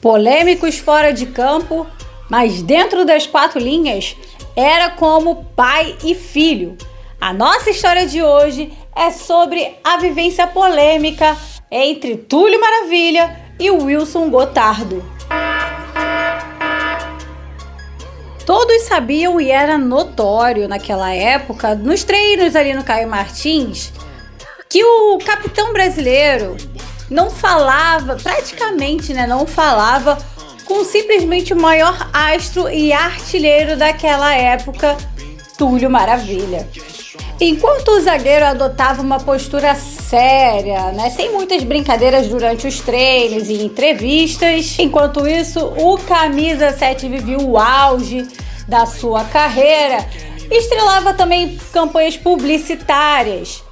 Polêmicos fora de campo, mas dentro das quatro linhas, era como pai e filho. A nossa história de hoje é sobre a vivência polêmica entre Túlio Maravilha e Wilson Gotardo. Todos sabiam e era notório naquela época, nos treinos ali no Caio Martins, que o capitão brasileiro não falava, praticamente não falava com simplesmente o maior astro e artilheiro daquela época, Túlio Maravilha. Enquanto o zagueiro adotava uma postura séria, sem muitas brincadeiras durante os treinos e entrevistas, enquanto isso, o camisa 7 vivia o auge da sua carreira, estrelava também campanhas publicitárias,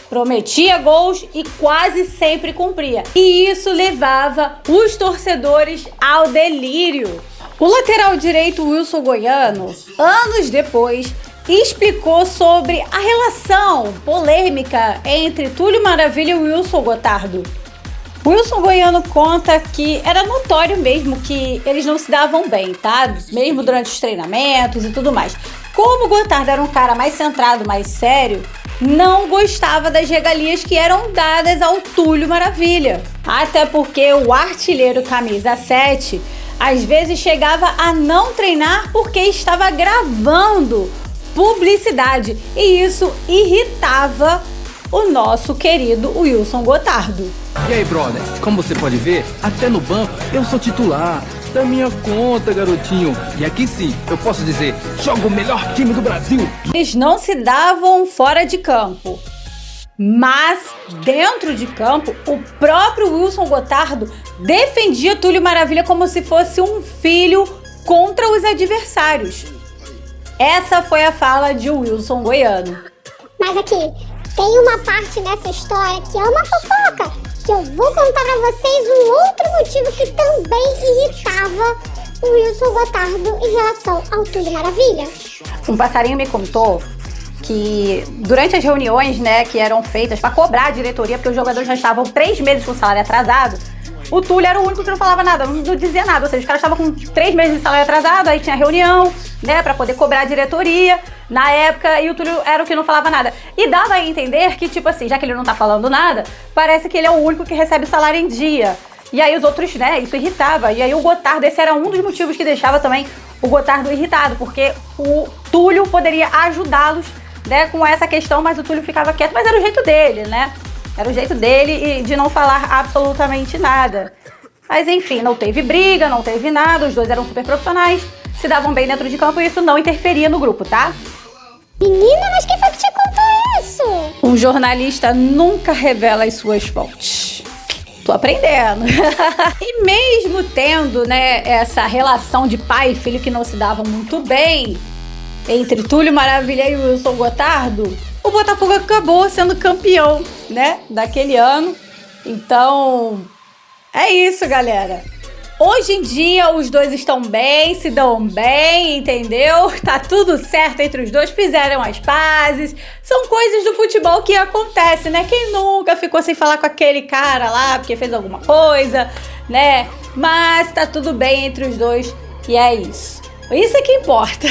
prometia gols e quase sempre cumpria. E isso levava os torcedores ao delírio. O lateral direito Wilson Goiano, anos depois, explicou sobre a relação polêmica entre Túlio Maravilha e Wilson Gotardo. Wilson Goiano conta que era notório mesmo que eles não se davam bem, tá? Mesmo durante os treinamentos e tudo mais. Como o Gotardo era um cara mais centrado, mais sério, não gostava das regalias que eram dadas ao Túlio Maravilha. Até porque o artilheiro camisa 7 às vezes chegava a não treinar porque estava gravando publicidade, e isso irritava o nosso querido Wilson Gotardo. E aí, brother, como você pode ver, até no banco eu sou titular da minha conta, garotinho. E aqui sim, eu posso dizer, jogo o melhor time do Brasil. Eles não se davam fora de campo, mas dentro de campo, o próprio Wilson Gotardo defendia Túlio Maravilha como se fosse um filho contra os adversários. Essa foi a fala de Wilson Goiano. Mas aqui, tem uma parte nessa história que é uma fofoca, que eu vou contar pra vocês um outro motivo que também irritava o Wilson Gotardo em relação ao Túlio Maravilha. Um passarinho me contou que durante as reuniões, que eram feitas para cobrar a diretoria, porque os jogadores já estavam 3 meses com o salário atrasado, o Túlio era o único que não falava nada, não dizia nada. Ou seja, os caras estavam com 3 meses de salário atrasado, aí tinha reunião, pra poder cobrar a diretoria na época, e o Túlio era o que não falava nada. E dava a entender que, tipo assim, já que ele não tá falando nada, parece que ele é o único que recebe o salário em dia. E aí os outros, isso irritava. E aí o Gotardo, esse era um dos motivos que deixava também o Gotardo irritado, porque o Túlio poderia ajudá-los, com essa questão, mas o Túlio ficava quieto, mas era o jeito dele, Era o jeito dele de não falar absolutamente nada. Mas enfim, não teve briga, não teve nada, os dois eram super profissionais, se davam bem dentro de campo e isso não interferia no grupo, tá? Menina, mas quem foi que te contou isso? Um jornalista nunca revela as suas fontes. Tô aprendendo. E mesmo tendo, essa relação de pai e filho que não se davam muito bem entre Túlio Maravilha e Wilson Gotardo, o Botafogo acabou sendo campeão, daquele ano. Então, é isso, galera. Hoje em dia, os dois estão bem, se dão bem, entendeu? Tá tudo certo entre os dois, fizeram as pazes. São coisas do futebol que acontecem, Quem nunca ficou sem falar com aquele cara lá porque fez alguma coisa, Mas tá tudo bem entre os dois e é isso. Isso é que importa.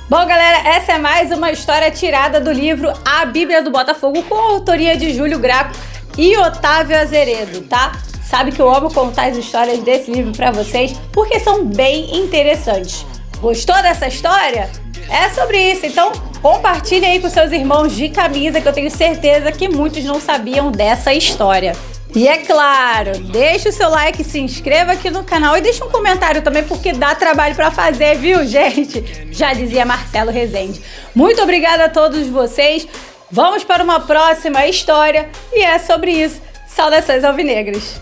Bom, galera, essa é mais uma história tirada do livro A Bíblia do Botafogo, com a autoria de Júlio Graco e Otávio Azeredo, tá? Sabe que eu amo contar as histórias desse livro pra vocês, porque são bem interessantes. Gostou dessa história? É sobre isso, então compartilhe aí com seus irmãos de camisa, que eu tenho certeza que muitos não sabiam dessa história. E é claro, deixa o seu like, se inscreva aqui no canal e deixa um comentário também, porque dá trabalho pra fazer, viu, gente? Já dizia Marcelo Rezende. Muito obrigada a todos vocês. Vamos para uma próxima história e é sobre isso. Saudações alvinegras.